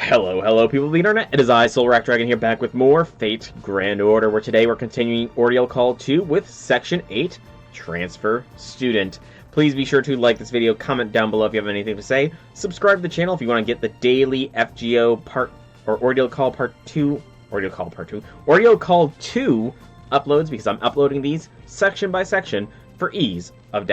Hello, people of the internet. It is I, Soul Rack Dragon, here back with more Fate Grand Order, where today we're continuing Ordeal Call 2 with Section 8, Transfer Student. Please be sure to like this video, comment down below if you have anything to say, subscribe to the channel if you want to get the daily FGO Ordeal Call 2 uploads, because I'm uploading these section by section for ease of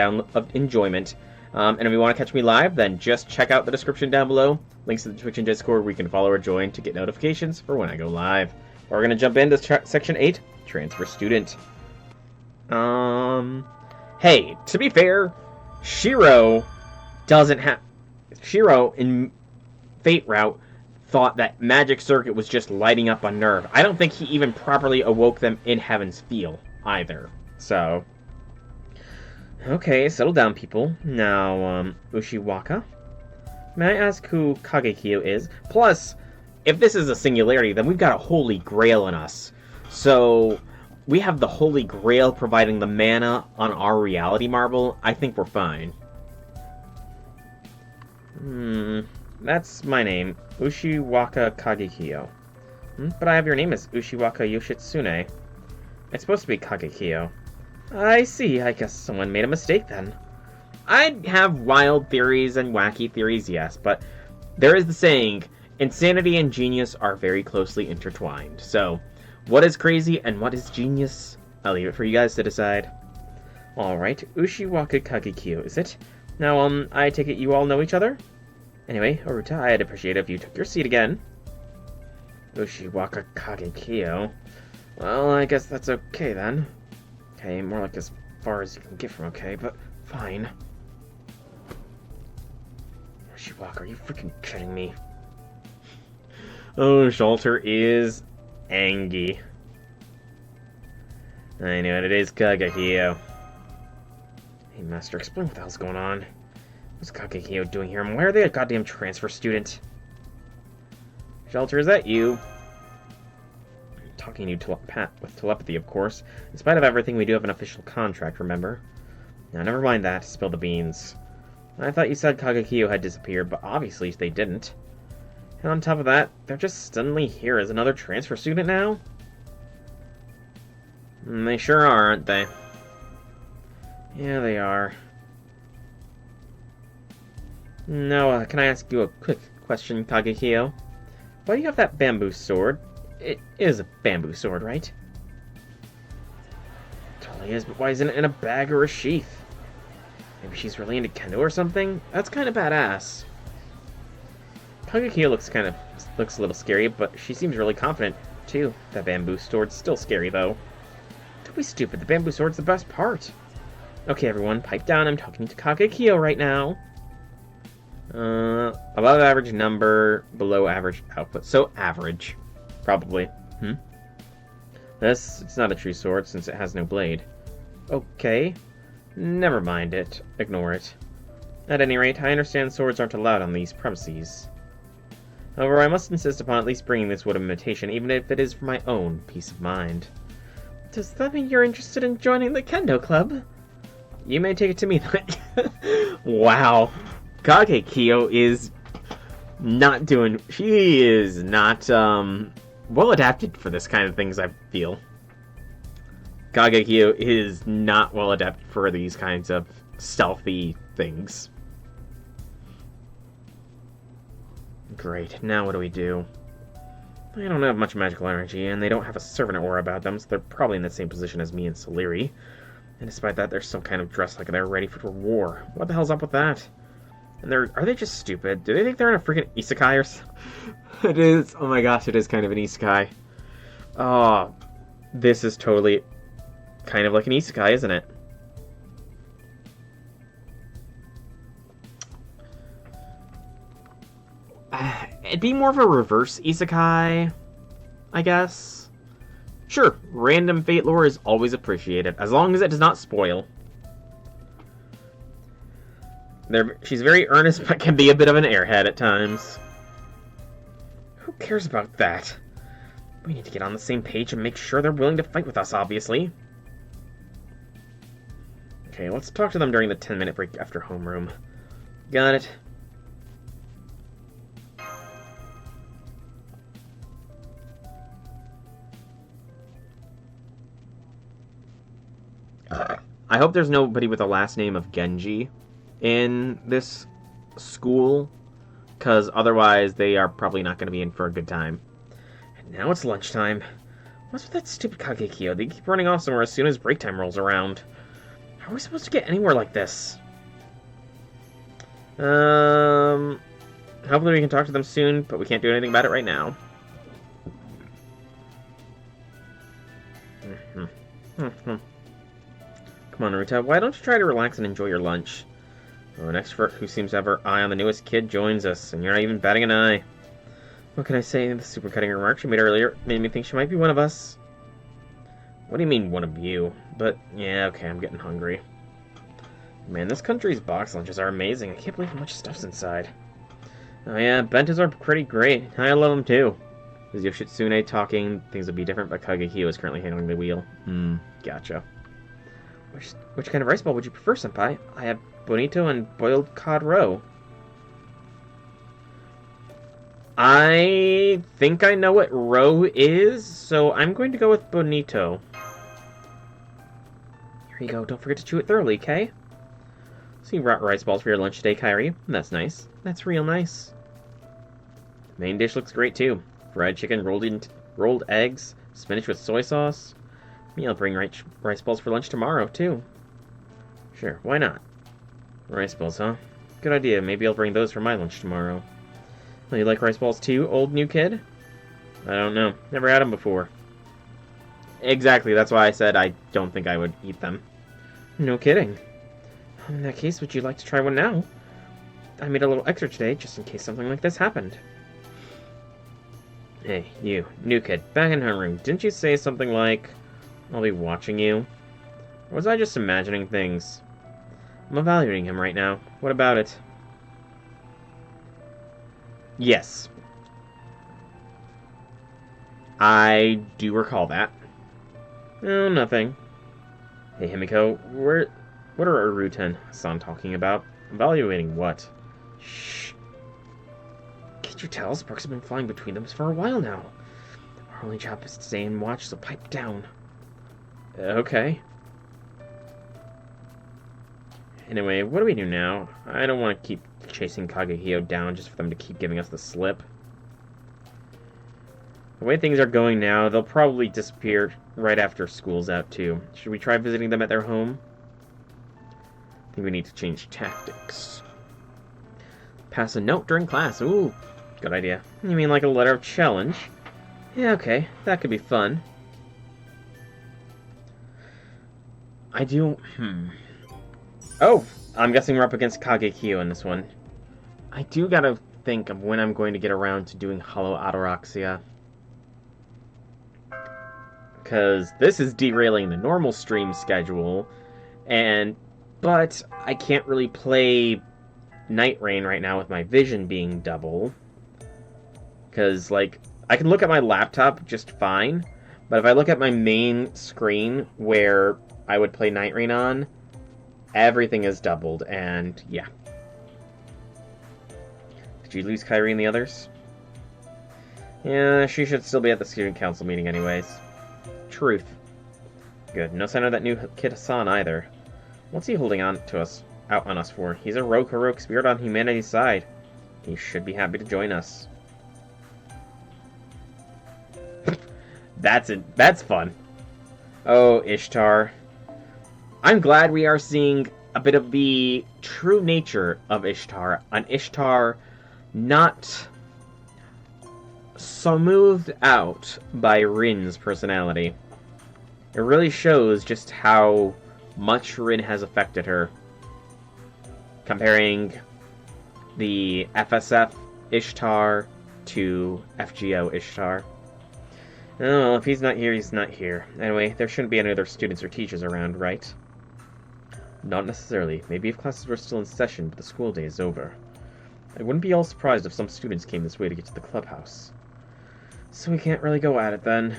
enjoyment. And if you want to catch me live, then just check out the description down below. Links to the Twitch and Discord where you can follow or join to get notifications for when I go live. We're going to jump into Section 8, Transfer Student. Hey, to be fair, Shiro in Fate Route thought that Magic Circuit was just lighting up a nerve. I don't think he even properly awoke them in Heaven's Feel, either. So... okay, settle down, people. Now, Ushiwaka. May I ask who Kagekyo is? Plus, if this is a singularity, then we've got a Holy Grail in us. So, we have the Holy Grail providing the mana on our reality marble. I think we're fine. That's my name. Ushiwaka Kagekyo. But I have your name as Ushiwaka Yoshitsune. It's supposed to be Kagekyo. I see. I guess someone made a mistake then. I have wild theories and wacky theories, yes, but there is the saying, insanity and genius are very closely intertwined. So, what is crazy and what is genius? I'll leave it for you guys to decide. Alright, Ushiwaka Kagekyo, is it? Now, I take it you all know each other? Anyway, Oruta, I'd appreciate it if you took your seat again. Ushiwaka Kagekyo. Well, I guess that's okay then. Okay, more like as far as you can get from okay, but fine. Ushiwaka, are you freaking kidding me? Oh, Shalter is angry. I know it is Kagekyo. Hey, Master, explain what the hell's going on. What's Kagekyo doing here, and why are they a goddamn transfer student? Shalter, is that you? Talking to you with telepathy, of course. In spite of everything, we do have an official contract, remember? Now, never mind that. Spill the beans. I thought you said Kagekyo had disappeared, but obviously they didn't. And on top of that, they're just suddenly here as another transfer student now? They sure are, aren't they? Yeah, they are. Now, can I ask you a quick question, Kagekyo? Why do you have that bamboo sword? It is a bamboo sword, right? Totally is, but why isn't it in a bag or a sheath? Maybe she's really into kendo or something? That's kind of badass. Kagekyo looks a little scary, but she seems really confident, too. That bamboo sword's still scary, though. Don't be stupid, the bamboo sword's the best part. Okay, everyone, pipe down, I'm talking to Kagekyo right now. Above average number, below average output. So, average. Probably. It's not a true sword, since it has no blade. Okay. Never mind it. Ignore it. At any rate, I understand swords aren't allowed on these premises. However, I must insist upon at least bringing this wood of imitation, even if it is for my own peace of mind. Does that mean you're interested in joining the Kendo Club? You may take it to me that... Wow. Kagekyo is not doing... She is not, well adapted for this kind of things, I feel. Kagekyo is not well adapted for these kinds of stealthy things. Great, now what do we do? They don't have much magical energy, and they don't have a servant aura about them, so they're probably in the same position as me and Soliri. And despite that, they're still kind of dressed like they're ready for war. What the hell's up with that? And are they just stupid? Do they think they're in a freaking isekai or something? It is. Oh my gosh, it is kind of an isekai. Oh, this is totally kind of like an isekai, isn't it? It'd be more of a reverse isekai, I guess. Sure, random Fate lore is always appreciated, as long as it does not spoil. She's very earnest, but can be a bit of an airhead at times. Who cares about that? We need to get on the same page and make sure they're willing to fight with us, obviously. Okay, let's talk to them during the 10-minute break after homeroom. Got it. I hope there's nobody with the last name of Genji in this school, because otherwise they are probably not going to be in for a good time. And now it's lunchtime. What's with that stupid Kagekyo? They keep running off somewhere as soon as break time rolls around. How are we supposed to get anywhere like this? Hopefully we can talk to them soon, but we can't do anything about it right now. Come on, Naruto, why don't you try to relax and enjoy your lunch? Oh, an expert who seems to have her eye on the newest kid joins us, and you're not even batting an eye. What can I say? The super cutting remark she made earlier made me think she might be one of us. What do you mean, one of you? But, yeah, okay, I'm getting hungry. Man, this country's box lunches are amazing. I can't believe how much stuff's inside. Oh yeah, bentos are pretty great. I love them too. Is Yoshitsune talking? Things would be different, but Kagekyo is currently handling the wheel. Gotcha. Which kind of rice ball would you prefer, senpai? I have bonito and boiled cod roe. I think I know what roe is, so I'm going to go with bonito. Here you go. Don't forget to chew it thoroughly, okay? So you brought rice balls for your lunch today, Kairi. That's nice. That's real nice. Main dish looks great, too. Fried chicken, rolled eggs, spinach with soy sauce. Me, I'll bring rice balls for lunch tomorrow, too. Sure, why not? Rice balls, huh? Good idea. Maybe I'll bring those for my lunch tomorrow. Oh, you like rice balls, too, old new kid? I don't know. Never had them before. Exactly, that's why I said I don't think I would eat them. No kidding. In that case, would you like to try one now? I made a little extra today, just in case something like this happened. Hey, you, new kid, back in homeroom, didn't you say something like, I'll be watching you? Or was I just imagining things? I'm evaluating him right now. What about it? Yes. I do recall that. Oh, nothing. Hey, Himiko, what are Uruten-san talking about? Evaluating what? Shh. Can't you tell? Sparks have been flying between them for a while now. Our only job is to stay and watch, so pipe down. Okay. Anyway, what do we do now? I don't want to keep chasing Kagehio down just for them to keep giving us the slip. The way things are going now, they'll probably disappear right after school's out, too. Should we try visiting them at their home? I think we need to change tactics. Pass a note during class. Ooh, good idea. You mean like a letter of challenge? Yeah, okay. That could be fun. I do... Oh! I'm guessing we're up against Kagekyo in this one. I do gotta think of when I'm going to get around to doing Hollow Ataraxia. Because this is derailing the normal stream schedule, but I can't really play Night Rain right now with my vision being double. Because, like, I can look at my laptop just fine, but if I look at my main screen where I would play Night Rain on, everything is doubled, and yeah. Did you lose Kairi and the others? Yeah, she should still be at the student council meeting anyways. Truth. Good. No sign of that new kid Hassan either. What's he holding out on us for? He's a rogue heroic spirit on humanity's side. He should be happy to join us. That's it. That's fun. Oh, Ishtar. I'm glad we are seeing a bit of the true nature of Ishtar. An Ishtar not smoothed out by Rin's personality. It really shows just how much Rin has affected her. Comparing the FSF Ishtar to FGO Ishtar. Oh, well, if he's not here, he's not here. Anyway, there shouldn't be any other students or teachers around, right? Not necessarily. Maybe if classes were still in session, but the school day is over. I wouldn't be all surprised if some students came this way to get to the clubhouse. So we can't really go at it then.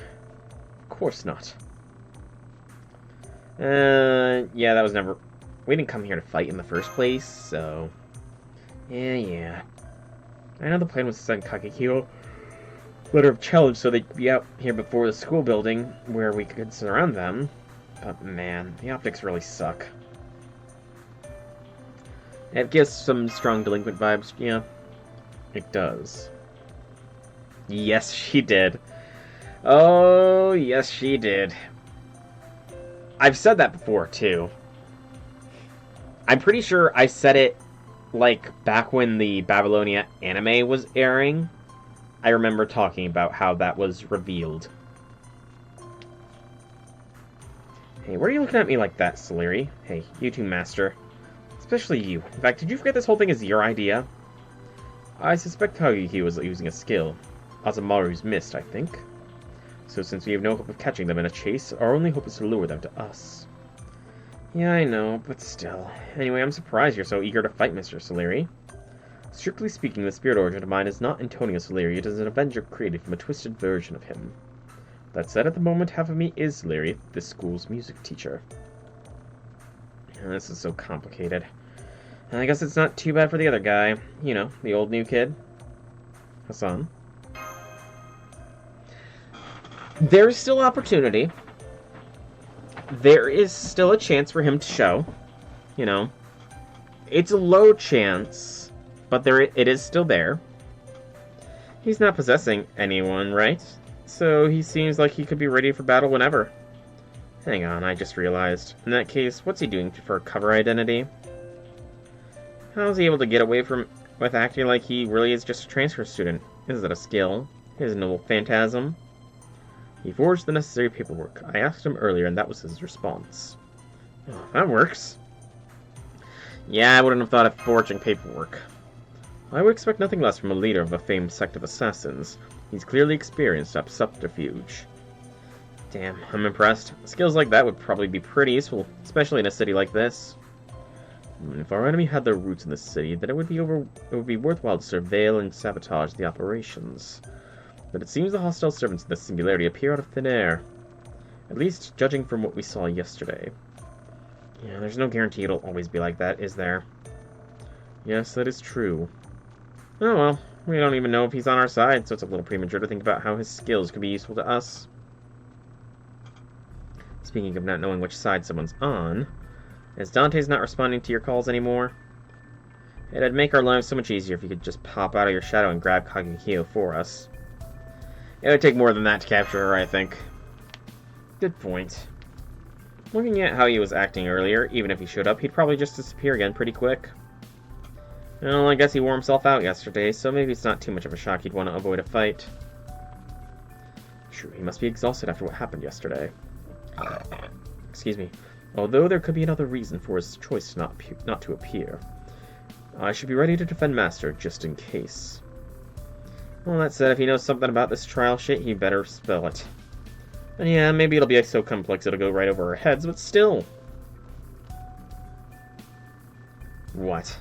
Of course not. Yeah, that was never... We didn't come here to fight in the first place, so... Yeah. I know the plan was to send Kagekyo letter of challenge so they'd be out here before the school building, where we could surround them. But man, the optics really suck. It gives some strong delinquent vibes, yeah. It does. Yes, she did. Oh, yes, she did. I've said that before, too. I'm pretty sure I said it, like, back when the Babylonia anime was airing. I remember talking about how that was revealed. Hey, why are you looking at me like that, Saleri? Hey, you too, Master. Especially you. In fact, did you forget this whole thing is your idea? I suspect Kageki was using a skill. Azamaru's missed, I think. So since we have no hope of catching them in a chase, our only hope is to lure them to us. Yeah, I know, but still. Anyway, I'm surprised you're so eager to fight Mr. Saleri. Strictly speaking, the spirit origin of mine is not Antonio Saleri, it is an Avenger created from a twisted version of him. That said, at the moment, half of me is Saleri, this school's music teacher. This is so complicated. I guess it's not too bad for the other guy. You know, the old new kid. Hassan. There's still opportunity. There is still a chance for him to show. You know. It's a low chance, but it is still there. He's not possessing anyone, right? So he seems like he could be ready for battle whenever. Hang on, I just realized. In that case, what's he doing for cover identity? How is he able to get away with acting like he really is just a transfer student? Is it a skill? His noble phantasm? He forged the necessary paperwork. I asked him earlier, and that was his response. Oh, that works. Yeah, I wouldn't have thought of forging paperwork. I would expect nothing less from a leader of a famed sect of assassins. He's clearly experienced at subterfuge. Damn, I'm impressed. Skills like that would probably be pretty useful, especially in a city like this. If our enemy had their roots in this city, then it would be worthwhile to surveil and sabotage the operations. But it seems the hostile servants of this singularity appear out of thin air. At least, judging from what we saw yesterday. Yeah, there's no guarantee it'll always be like that, is there? Yes, that is true. Oh well, we don't even know if he's on our side, so it's a little premature to think about how his skills could be useful to us. Speaking of not knowing which side someone's on, as Dante's not responding to your calls anymore, it'd make our lives so much easier if you could just pop out of your shadow and grab Kagekyo for us. It would take more than that to capture her, I think. Good point. Looking at how he was acting earlier, even if he showed up, he'd probably just disappear again pretty quick. Well, I guess he wore himself out yesterday, so maybe it's not too much of a shock he'd want to avoid a fight. True, he must be exhausted after what happened yesterday. Excuse me. Although there could be another reason for his choice not to appear. I should be ready to defend Master, just in case. Well, that said, if he knows something about this trial shit, he better spill it. And yeah, maybe it'll be so complex it'll go right over our heads, but still. What?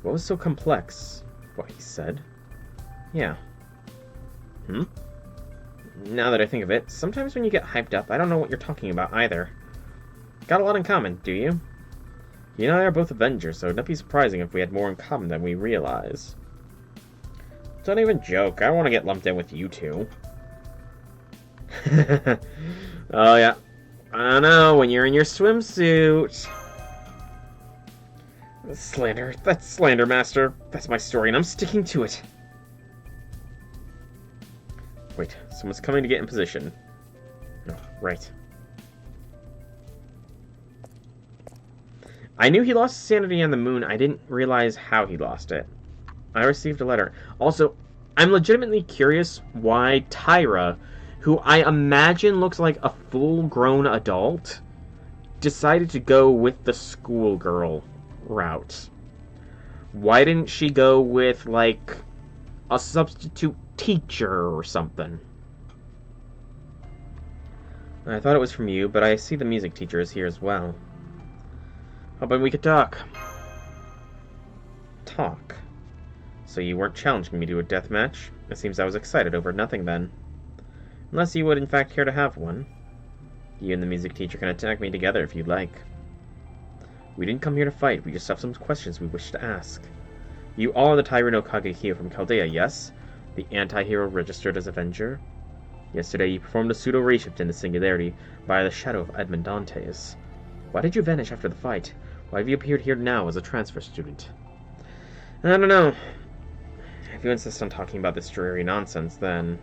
What was so complex? What he said? Yeah. Now that I think of it, sometimes when you get hyped up, I don't know what you're talking about either. Got a lot in common, do you? You and I are both Avengers, so it'd not be surprising if we had more in common than we realize. Don't even joke, I don't want to get lumped in with you two. Oh yeah. I know, when you're in your swimsuit. Slander. That's slander, Master. That's my story, and I'm sticking to it. Wait, someone's coming to get in position. Oh, right. I knew he lost his sanity on the moon. I didn't realize how he lost it. I received a letter. Also, I'm legitimately curious why Tyra, who I imagine looks like a full-grown adult, decided to go with the schoolgirl route. Why didn't she go with, like, a substitute teacher or something? I thought it was from you, but I see the music teacher is here as well. Hoping we could talk. Talk? So you weren't challenging me to a death match? It seems I was excited over nothing then. Unless you would in fact care to have one. You and the music teacher can attack me together if you'd like. We didn't come here to fight, we just have some questions we wish to ask. You all are the Tyra no Kagekyo from Chaldea, yes? The anti-hero registered as Avenger? Yesterday you performed a pseudo-reshift in the Singularity by the shadow of Edmond Dantes. Why did you vanish after the fight? Why have you appeared here now as a transfer student? I don't know. If you insist on talking about this dreary nonsense, then...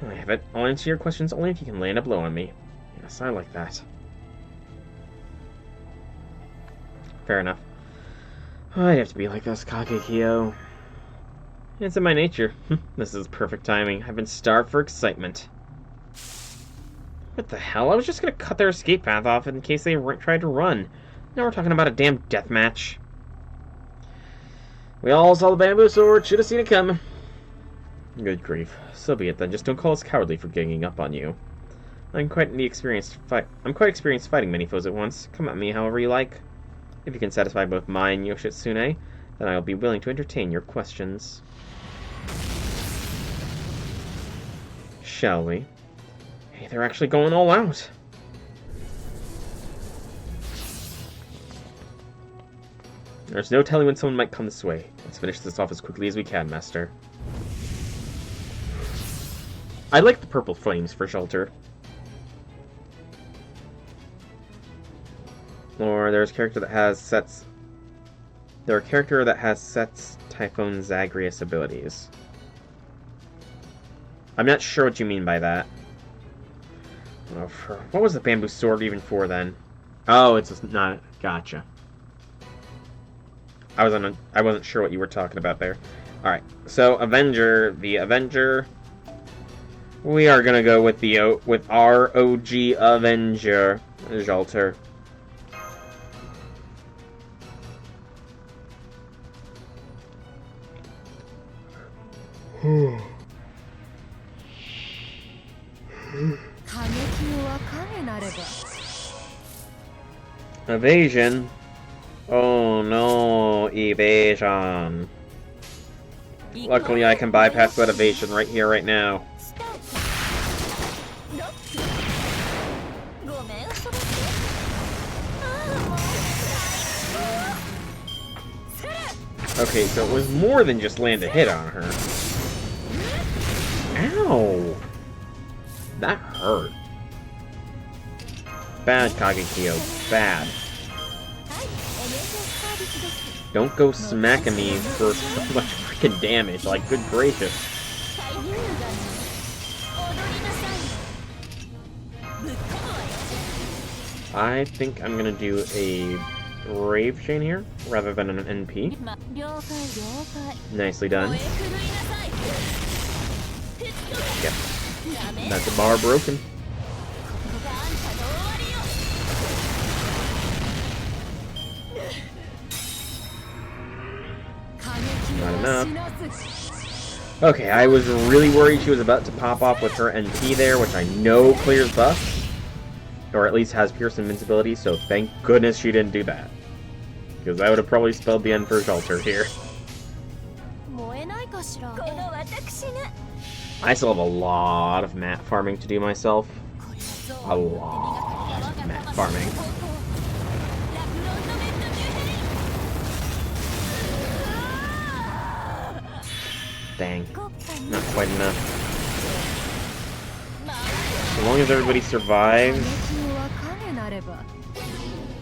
I have it. I'll answer your questions only if you can land a blow on me. Yes, I like that. Fair enough. I'd have to be like this, Kagekiyo. It's in my nature. This is perfect timing. I've been starved for excitement. What the hell? I was just gonna cut their escape path off in case they tried to run. Now we're talking about a damn death match. We all saw the bamboo sword. Should have seen it coming. Good grief. So be it then. Just don't call us cowardly for ganging up on you. I'm quite experienced fighting many foes at once. Come at me however you like. If you can satisfy both my and Yoshitsune, then I will be willing to entertain your questions. Shall we? Hey, they're actually going all out. There's no telling when someone might come this way. Let's finish this off as quickly as we can, Master. I like the purple flames for shelter. Or there's a character that has sets... Typhon Zagreus abilities. I'm not sure what you mean by that. Oh, what was the bamboo sword even for then? Oh, it's just not... Gotcha. I wasn't sure what you were talking about there. Alright, so the Avenger... We are gonna go with our OG Avenger, Jalter. Evasion? Oh no, evasion. Luckily I can bypass that evasion right here, right now. Okay, so it was more than just land a hit on her. Ow! That hurt. Bad, Kagekiyo. Bad. Don't go smacking me for so much freaking damage. Like, good gracious. I think I'm gonna do a Rave Chain here, rather than an NP. Nicely done. Yep. That's a bar broken. Not enough. Okay, I was really worried she was about to pop off with her NP there, which I know clears buff. Or at least has Pierce Invincibility, so thank goodness she didn't do that. Because that would have probably spelled the end for Jalter here. I still have a lot of mat farming to do myself. A lot of mat farming. Dang. Not quite enough. As long as everybody survives,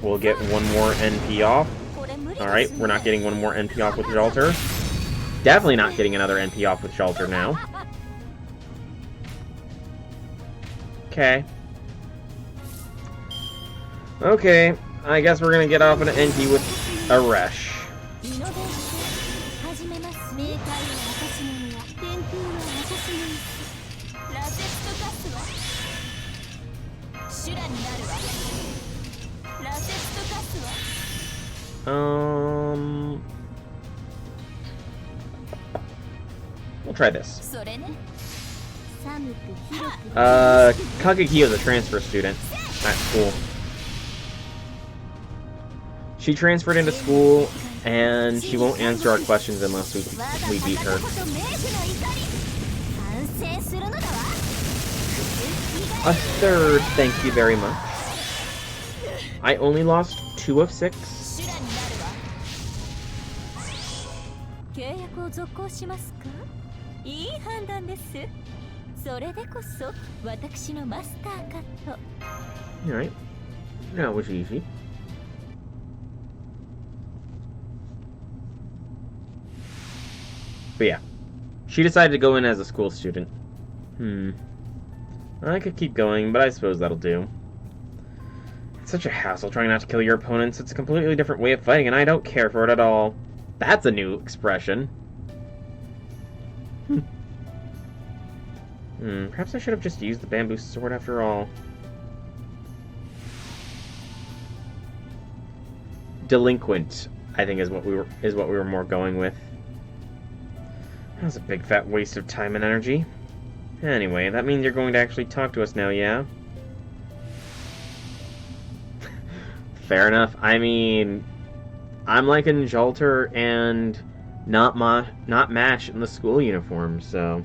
we'll get one more NP off. Alright, we're not getting one more NP off with Jalter. Definitely not getting another NP off with Jalter now. Okay. Okay, I guess we're gonna get off an NP with a Resh. We'll try this. Kagekiyo's a transfer student at school. She transferred into school, and she won't answer our questions unless we beat her. A third, thank you very much. I only lost 2 of 6. Alright. That was easy. But yeah. She decided to go in as a school student. I could keep going, but I suppose that'll do. It's such a hassle trying not to kill your opponents. It's a completely different way of fighting, and I don't care for it at all. That's a new expression. Perhaps I should have just used the bamboo sword after all. Delinquent, I think, is what we were more going with. That was a big fat waste of time and energy. Anyway, that means you're going to actually talk to us now, yeah? Fair enough. I mean, I'm like in Jolter and not Mash in the school uniform, so...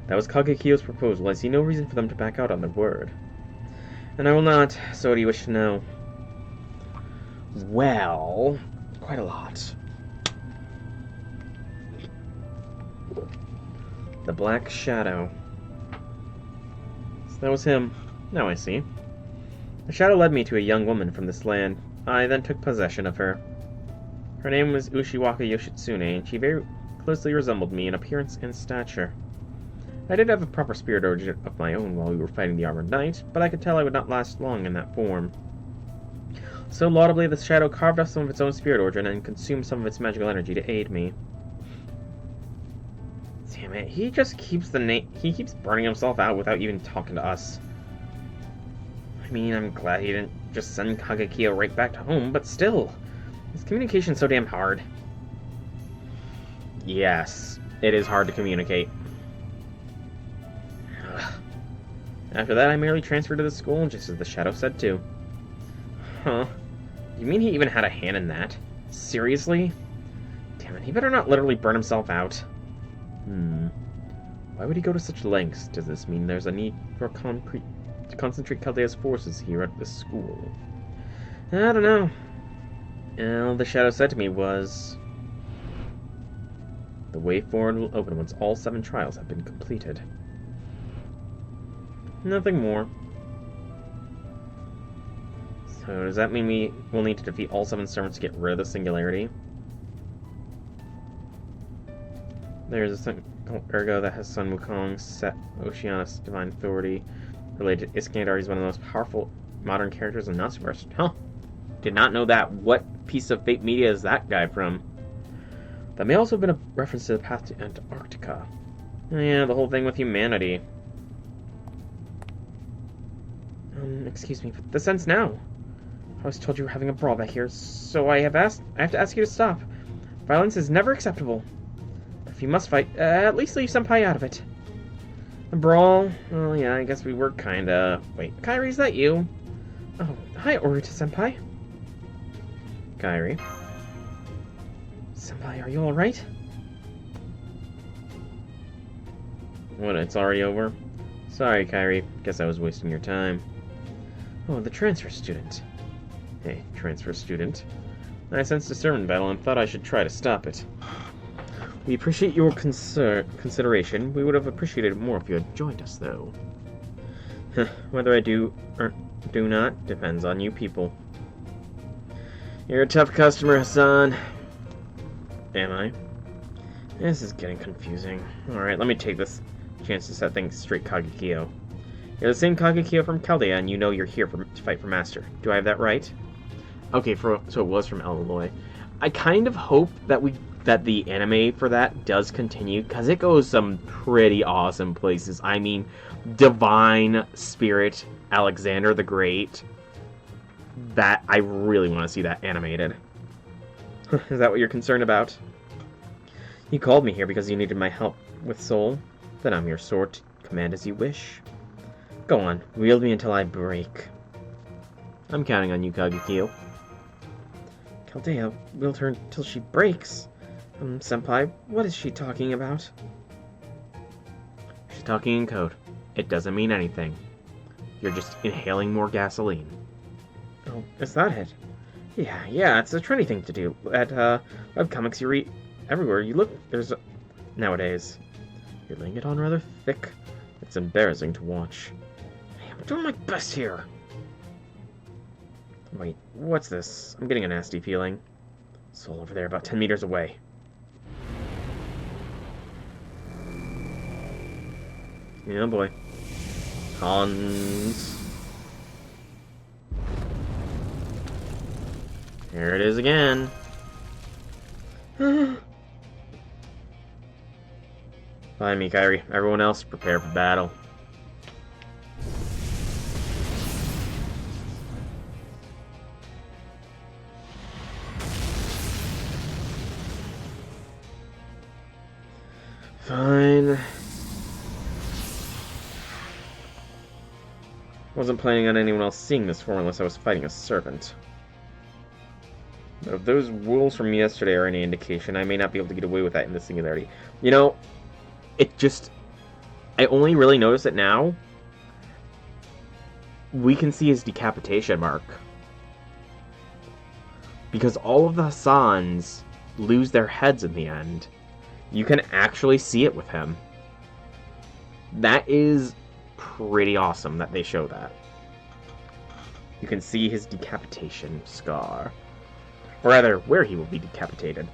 That was Kagekiyo's proposal. I see no reason for them to back out on their word. And I will not, so what do you wish to know? Well, quite a lot. The Black Shadow. So that was him. Now I see. The shadow led me to a young woman from this land. I then took possession of her. Her name was Ushiwaka Yoshitsune, and she very closely resembled me in appearance and stature. I did have a proper spirit origin of my own while we were fighting the Armored Knight, but I could tell I would not last long in that form. So laudably, the shadow carved off some of its own spirit origin and consumed some of its magical energy to aid me. Damn it, he just keeps he keeps burning himself out without even talking to us. I mean, I'm glad he didn't just send Kagekiyo right back to home, but still, his communication's so damn hard. Yes, it is hard to communicate. After that, I merely transferred to the school, just as the shadow said to. Huh. You mean he even had a hand in that? Seriously? Damn it, he better not literally burn himself out. Why would he go to such lengths? Does this mean there's a need for to concentrate Caldea's forces here at this school? I don't know. All the shadow said to me was... The way forward will open once all 7 trials have been completed. Nothing more. So does that mean we will need to defeat all 7 servants to get rid of the singularity? There's a Ergo that has Sun Wukong, Set, Oceanus, Divine Authority. Related to Iskandar, he's one of the most powerful modern characters in Natsuverse. Huh. Did not know that. What piece of fake media is that guy from? That may also have been a reference to the path to Antarctica. Yeah, the whole thing with humanity. Excuse me, but the sense now. I was told you were having a brawl back here, so I have to ask you to stop. Violence is never acceptable. But if you must fight, at least leave Senpai out of it. A brawl? Oh yeah, I guess we were kinda... Wait, Kairi, is that you? Oh, hi, Oruta Senpai. Kairi. Senpai, are you alright? What, it's already over? Sorry, Kairi. Guess I was wasting your time. Oh, the transfer student. Hey, transfer student. I sensed a sermon battle and thought I should try to stop it. We appreciate your consideration. We would have appreciated it more if you had joined us, though. Whether I do or do not depends on you people. You're a tough customer, Hassan. Am I? This is getting confusing. Alright, let me take this chance to set things straight, Kagekiyo. You're the same Kagekiyo from Chaldea, and you know you're here to fight for Master. Do I have that right? Okay, so it was from Eloy. I kind of hope that the anime for that does continue, because it goes some pretty awesome places. I mean, Divine Spirit Alexander the Great. That, I really want to see that animated. Is that what you're concerned about? You called me here because you needed my help with Soul. Then I'm your sword. Command as you wish. Go on, wield me until I break. I'm counting on you, Kagekiyo. Chaldea wield her until she breaks. Senpai, what is she talking about? She's talking in code. It doesn't mean anything. You're just inhaling more gasoline. Oh, is that it? Yeah, it's a trendy thing to do. At, webcomics you read everywhere you look, nowadays. You're laying it on rather thick. It's embarrassing to watch. I'm doing my best here. Wait, what's this? I'm getting a nasty feeling. Soul over there, about 10 meters away. Yeah, boy. Hans. Here it is again. Find me, Kyrie. Everyone else, prepare for battle. Fine. Wasn't planning on anyone else seeing this form unless I was fighting a servant. But if those wolves from yesterday are any indication, I may not be able to get away with that in the singularity. You know, it just... I only really notice it now. We can see his decapitation mark. Because all of the Hassans lose their heads in the end. You can actually see it with him. That is pretty awesome that they show that. You can see his decapitation scar. Or rather, where he will be decapitated.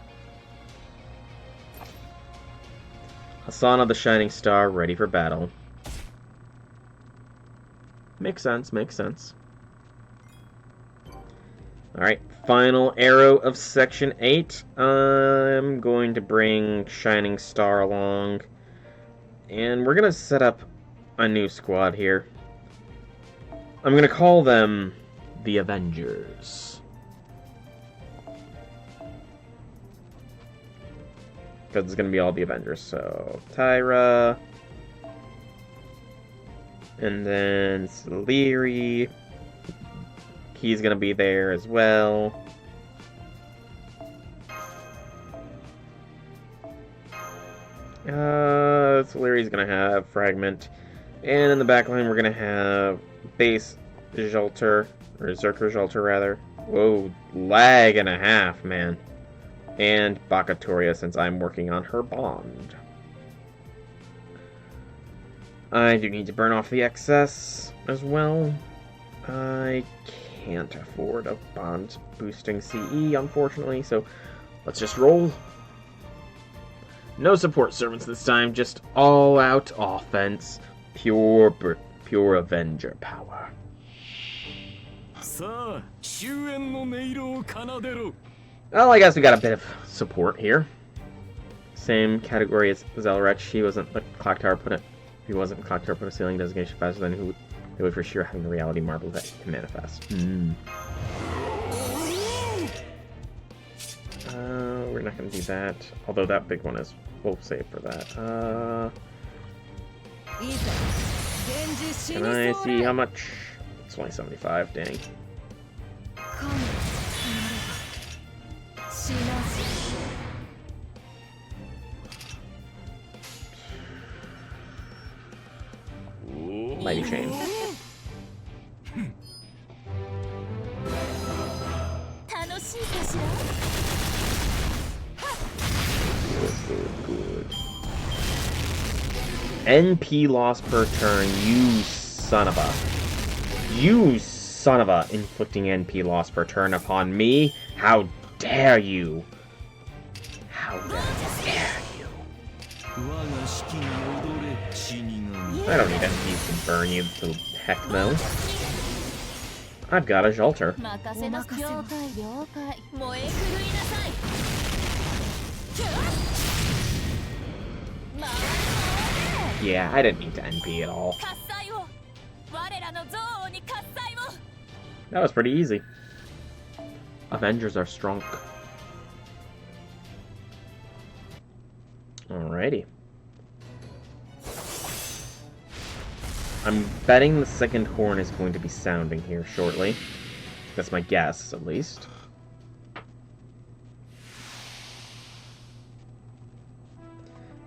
Hassan of the Shining Star, ready for battle. Makes sense, makes sense. Alright, final arrow of Section 8. I'm going to bring Shining Star along. And we're going to set up a new squad here. I'm going to call them the Avengers. Because it's going to be all the Avengers. So, Tyra. And then Leary. He's going to be there as well. Leary's going to have Fragment. And in the back line, we're going to have Base Jolter. Or Zerker Jolter, rather. Whoa, lag and a half, man. And Bakatoria, since I'm working on her bond. I do need to burn off the excess as well. I can't afford a bond boosting CE, unfortunately, so let's just roll. No support servants this time, just all-out offense. Pure Avenger power. Well, I guess we got a bit of support here. Same category as Zelrech. He wasn't the clock tower put it. If he wasn't the clock tower put a ceiling designation faster than who it would for sure having the reality marble that can manifest. We're not gonna do that. Although that big one is, we'll save for that. Can I see how much? It's only 75, dang. Mighty shame. Good. NP loss per turn, you son of a inflicting NP loss per turn upon me. How dare you? How dare you? I don't need NPs to burn you to heck no. I've got a Jolter. Yeah, I didn't need to NP at all. That was pretty easy. Avengers are strong. Alrighty. I'm betting the second horn is going to be sounding here shortly. That's my guess, at least.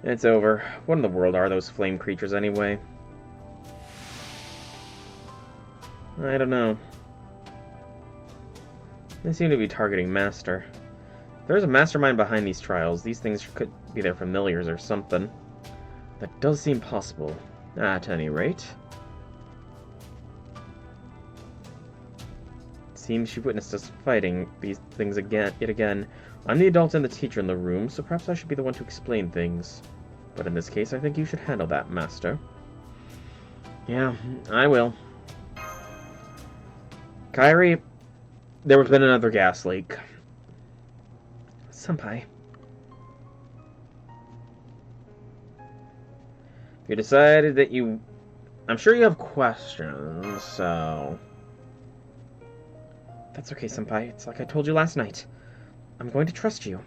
It's over. What in the world are those flame creatures anyway? I don't know. They seem to be targeting Master. If there's a mastermind behind these trials, these things could be their familiars or something. That does seem possible. At any rate. It seems you've witnessed us fighting these things yet again. I'm the adult and the teacher in the room, so perhaps I should be the one to explain things. But in this case, I think you should handle that, Master. Yeah, I will. Kairi, there has been another gas leak. Senpai. You decided that you... I'm sure you have questions, so... That's okay, Senpai. It's like I told you last night. I'm going to trust you.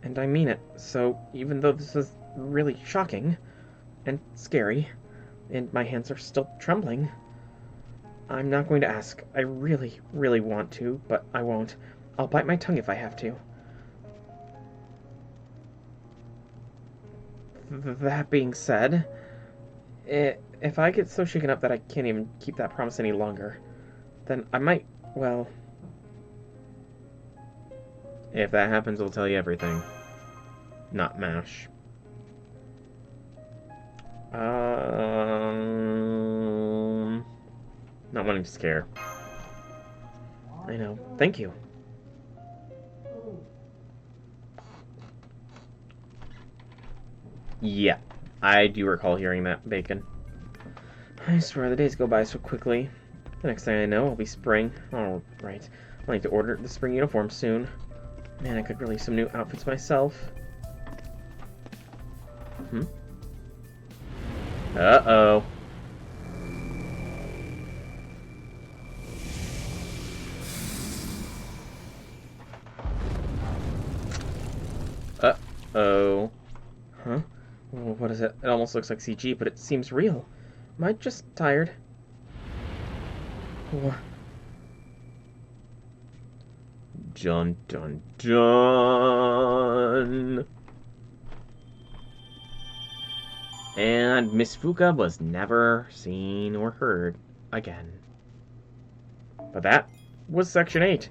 And I mean it, so even though this is really shocking and scary, and my hands are still trembling, I'm not going to ask. I really, really want to, but I won't. I'll bite my tongue if I have to. That being said, if I get so shaken up that I can't even keep that promise any longer, then I might, well... If that happens, I'll tell you everything. Not MASH. Not wanting to scare. I know. Thank you. Yeah, I do recall hearing that, Bacon. I swear the days go by so quickly. The next thing I know, I'll be spring. Oh, right. I'll need to order the spring uniform soon. Man, I could release some new outfits myself. Uh-oh. Uh-oh. Huh? Well, what is it? It almost looks like CG, but it seems real. Am I just tired? What? Dun dun dun. And Miss Fuka was never seen or heard again. But that was Section 8.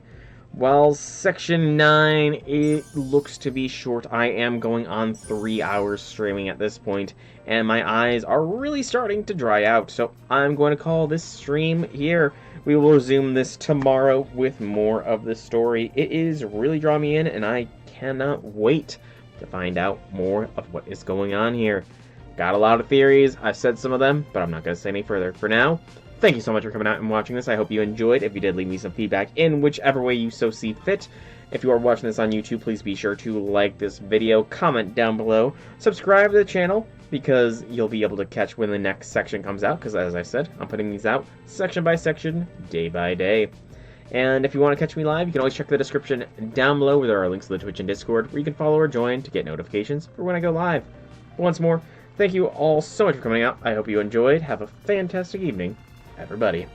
While Section 9, it looks to be short. I am going on 3 hours streaming at this point, and my eyes are really starting to dry out. So I'm going to call this stream here. We will resume this tomorrow with more of the story. It is really drawing me in, and I cannot wait to find out more of what is going on here. Got a lot of theories. I've said some of them, but I'm not going to say any further. For now, thank you so much for coming out and watching this. I hope you enjoyed. If you did, leave me some feedback in whichever way you so see fit. If you are watching this on YouTube, please be sure to like this video, comment down below, subscribe to the channel, because you'll be able to catch when the next section comes out, because as I said, I'm putting these out section by section, day by day. And if you want to catch me live, you can always check the description down below where there are links to the Twitch and Discord, where you can follow or join to get notifications for when I go live. Once more, thank you all so much for coming out. I hope you enjoyed. Have a fantastic evening, everybody.